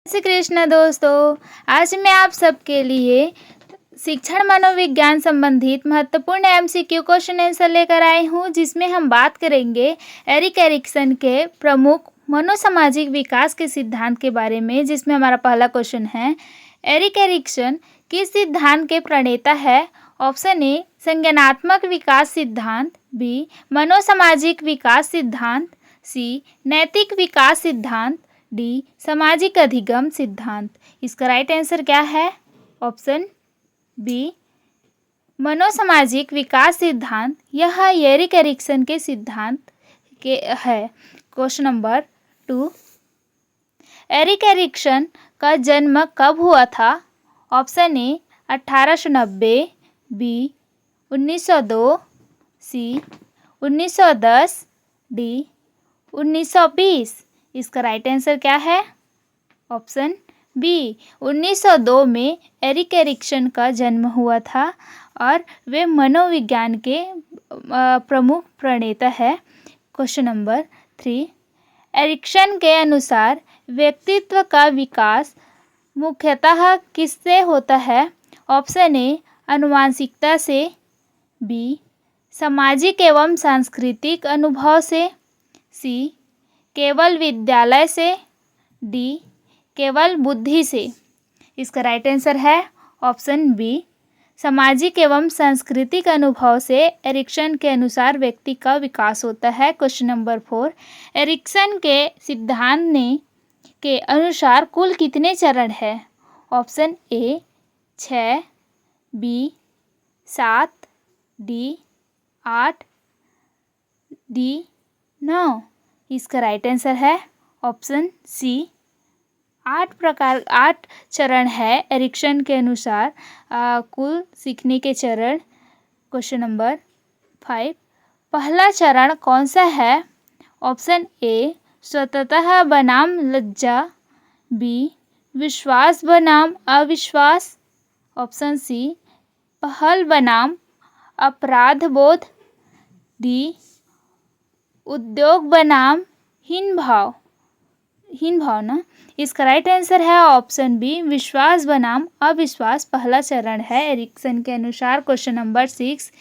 श्री कृष्ण दोस्तों, आज मैं आप सबके लिए शिक्षण मनोविज्ञान संबंधित महत्वपूर्ण एमसीक्यू क्वेश्चन आंसर लेकर आई हूँ, जिसमें हम बात करेंगे एरिक एरिक्सन के प्रमुख मनोसामाजिक विकास के सिद्धांत के बारे में। जिसमें हमारा पहला क्वेश्चन है, एरिक एरिक्सन किस सिद्धांत के प्रणेता है? ऑप्शन ए संज्ञानात्मक विकास सिद्धांत, बी मनोसामाजिक विकास सिद्धांत, सी नैतिक विकास सिद्धांत, डी सामाजिक अधिगम सिद्धांत। इसका राइट आंसर क्या है? ऑप्शन बी मनोसामाजिक विकास सिद्धांत। यह एरिक एरिक्सन के सिद्धांत के है। क्वेश्चन नंबर 2, एरिक एरिक्सन का जन्म कब हुआ था? Option A 1890, B 1902, C 1910, D 1920। इसका राइट आंसर क्या है? ऑप्शन बी 1902 में एरिक एरिक्सन का जन्म हुआ था और वे मनोविज्ञान के प्रमुख प्रणेता है। क्वेश्चन नंबर 3, एरिक्सन के अनुसार व्यक्तित्व का विकास मुख्यतः किससे होता है? ऑप्शन ए आनुवंशिकता से, बी सामाजिक एवं सांस्कृतिक अनुभव से, सी केवल विद्यालय से, डी केवल बुद्धि से। इसका राइट आंसर है ऑप्शन बी सामाजिक एवं सांस्कृतिक अनुभव से एरिक्सन के अनुसार व्यक्ति का विकास होता है। क्वेश्चन नंबर 4, एरिक्सन के सिद्धांत ने के अनुसार कुल कितने चरण है? Option A 6, B 7, D 8, D 9। इसका राइट आंसर है ऑप्शन सी 8 चरण है एरिक्सन के अनुसार कुल सीखने के चरण। क्वेश्चन नंबर 5, पहला चरण कौन सा है? ऑप्शन ए स्वतः बनाम लज्जा, बी विश्वास बनाम अविश्वास, ऑप्शन सी पहल बनाम अपराध बोध, डी उद्योग बनाम हीन भावना। इसका राइट आंसर है ऑप्शन बी विश्वास बनाम अविश्वास पहला चरण है एरिक्सन के अनुसार। क्वेश्चन नंबर 6,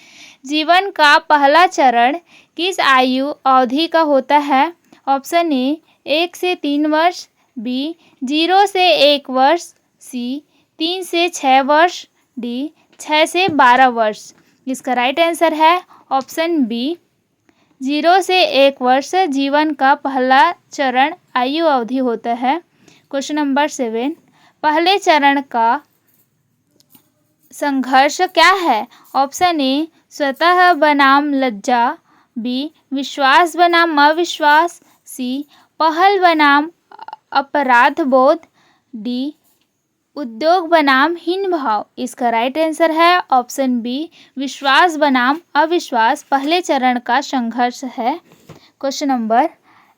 जीवन का पहला चरण किस आयु अवधि का होता है? ऑप्शन ए 1 से 3 वर्ष, बी 0 से 1 वर्ष, सी 3 से 6 वर्ष, डी 6 से 12 वर्ष। इसका राइट आंसर है ऑप्शन बी 0 से 1 वर्ष जीवन का पहला चरण आयु अवधि होता है। क्वेश्चन नंबर 7, पहले चरण का संघर्ष क्या है? ऑप्शन ए स्वतः बनाम लज्जा, बी विश्वास बनाम अविश्वास, सी पहल बनाम अपराध बोध, डी उद्योग बनाम हीन भाव। इसका राइट आंसर है ऑप्शन बी विश्वास बनाम अविश्वास पहले चरण का संघर्ष है। क्वेश्चन नंबर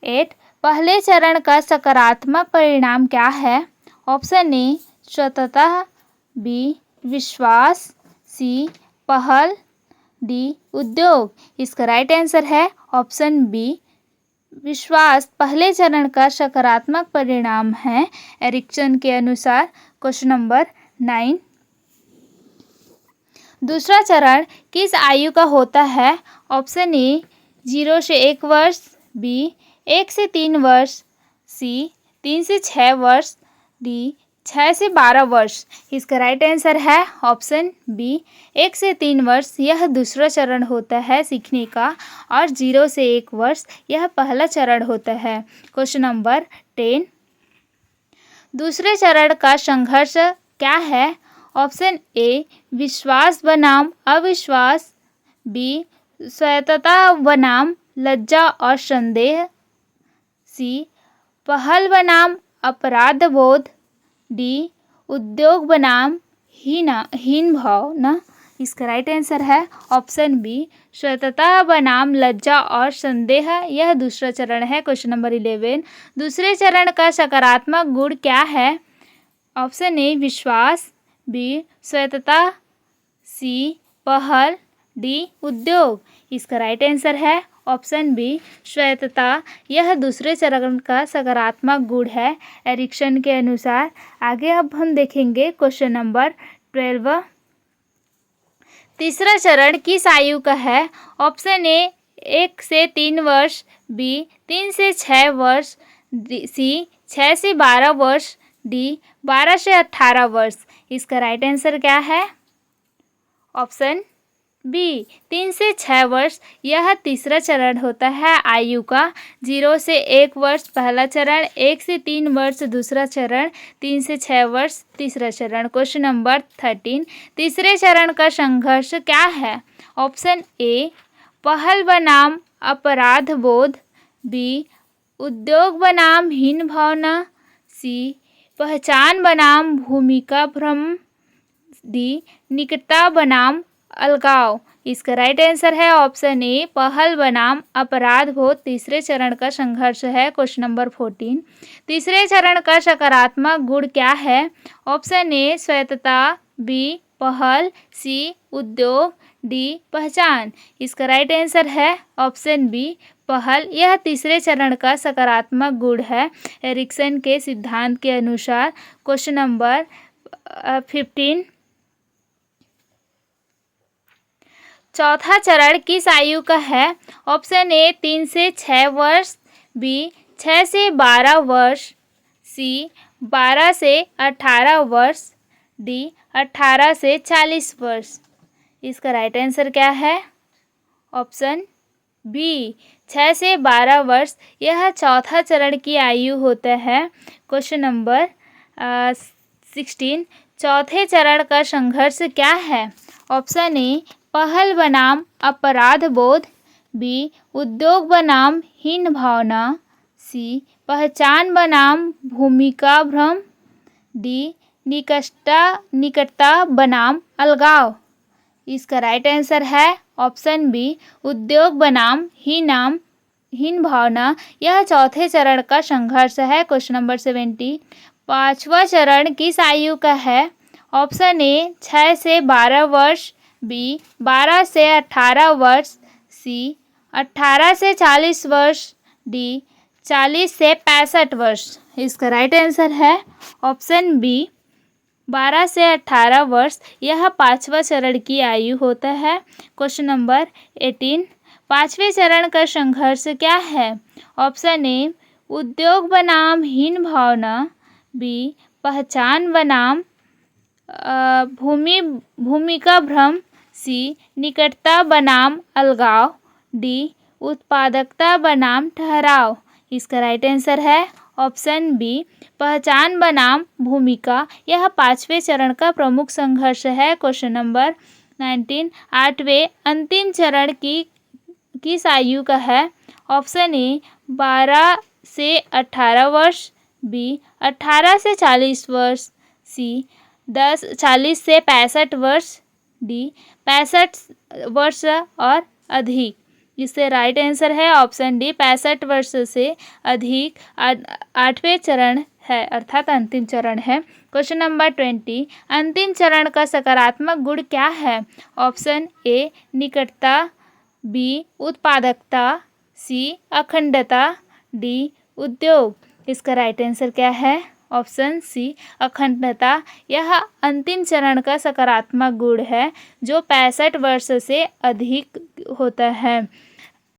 8, पहले चरण का सकारात्मक परिणाम क्या है? ऑप्शन ए स्वतंत्रता, बी विश्वास, सी पहल, डी उद्योग। इसका राइट आंसर है ऑप्शन बी विश्वास पहले चरण का सकारात्मक परिणाम है एरिक्सन के अनुसार। क्वेश्चन नंबर 9, दूसरा चरण किस आयु का होता है? ऑप्शन ए 0 से 1 वर्ष, बी 1 से 3 वर्ष, सी 3 से 6 वर्ष, डी 6 से 12 वर्ष। इसका राइट आंसर है ऑप्शन बी 1 से 3 वर्ष यह दूसरा चरण होता है सीखने का और 0 से 1 वर्ष यह पहला चरण होता है। क्वेश्चन नंबर 10, दूसरे चरण का संघर्ष क्या है? ऑप्शन ए विश्वास बनाम अविश्वास, बी स्वायत्तता बनाम लज्जा और संदेह, सी पहल बनाम अपराध बोध, डी उद्योग बनाम हीन भावना। इसका राइट आंसर है ऑप्शन बी स्वतंत्रता बनाम लज्जा और संदेह यह दूसरा चरण है। क्वेश्चन नंबर 11, दूसरे चरण का सकारात्मक गुण क्या है? ऑप्शन ए विश्वास, बी स्वतंत्रता, सी पहल, डी उद्योग। इसका राइट आंसर है ऑप्शन बी स्वायत्तता, यह दूसरे चरण का सकारात्मक गुण है एरिक्सन के अनुसार। आगे अब हम देखेंगे क्वेश्चन नंबर 12। तीसरा चरण किस आयु का है? ऑप्शन ए 1 से 3 वर्ष, बी 3 से 6 वर्ष, सी 6 से 12 वर्ष, डी 12 से 18 वर्ष। इसका राइट आंसर क्या है? ऑप्शन बी 3 से 6 वर्ष। यह तीसरा चरण होता है आयु का। 0 से 1 वर्ष पहला चरण, 1 से 3 वर्ष दूसरा चरण, 3 से 6 वर्ष तीसरा चरण। Question number 13। तीसरे चरण का संघर्ष क्या है? ऑप्शन ए पहल बनाम अपराध बोध, बी उद्योग बनाम हीन भावना, सी पहचान बनाम भूमिका भ्रम, डी निकटता बनाम अलगाव। इसका राइट आंसर है ऑप्शन ए पहल बनाम अपराध बोध तीसरे चरण का संघर्ष है। Question number 14। तीसरे चरण का सकारात्मक गुण क्या है? ऑप्शन ए स्वायत्तता, बी पहल, सी उद्योग, डी पहचान। इसका राइट आंसर है ऑप्शन बी पहल। यह तीसरे चरण का सकारात्मक गुण है एरिक्सन के सिद्धांत के अनुसार। Question number 15। चौथा चरण किस आयु का है? ऑप्शन ए 3 से 6 वर्ष, बी 6 से 12 वर्ष, सी 12 से 18 वर्ष, डी 18 से 40 वर्ष। इसका राइट आंसर क्या है? ऑप्शन बी 6 से 12 वर्ष। यह चौथा चरण की आयु होता है। Question number 16। चौथे चरण का संघर्ष क्या है? ऑप्शन ए पहल बनाम अपराध बोध, बी उद्योग बनाम हीन भावना, सी पहचान बनाम भूमिका भ्रम, डी निकटता बनाम अलगाव। इसका राइट आंसर है ऑप्शन बी उद्योग बनाम हीन भावना। यह चौथे चरण का संघर्ष है। Question number 70। पांचवा चरण किस आयु का है? ऑप्शन ए 6 से 12 वर्ष, बी 12 से 18 वर्ष, सी 18 से 40 वर्ष, डी 40 से 65 वर्ष। इसका राइट आंसर है ऑप्शन बी 12 से 18 वर्ष। यह पांचवा चरण की आयु होता है। Question number 18। पांचवें चरण का संघर्ष क्या है? ऑप्शन ए उद्योग बनाम हीन भावना, बी पहचान बनाम भूमिका भ्रम, सी निकटता बनाम अलगाव, डी उत्पादकता बनाम ठहराव। इसका राइट आंसर है ऑप्शन बी पहचान बनाम भूमिका। यह पांचवें चरण का प्रमुख संघर्ष है। Question number 19। आठवें अंतिम चरण किस आयु का है? ऑप्शन ए 12 से 18 वर्ष, बी 18 से 40 वर्ष, सी 40 से 65 वर्ष, डी 65 वर्ष और अधिक। इससे राइट आंसर है ऑप्शन डी 65 वर्ष से अधिक आठवें चरण है, अर्थात अंतिम चरण है। Question number 20। अंतिम चरण का सकारात्मक गुण क्या है? ऑप्शन ए निकटता, बी उत्पादकता, सी अखंडता, डी उद्योग। इसका राइट आंसर क्या है? ऑप्शन सी अखंडता। यह अंतिम चरण का सकारात्मक गुण है जो 65 वर्ष से अधिक होता है।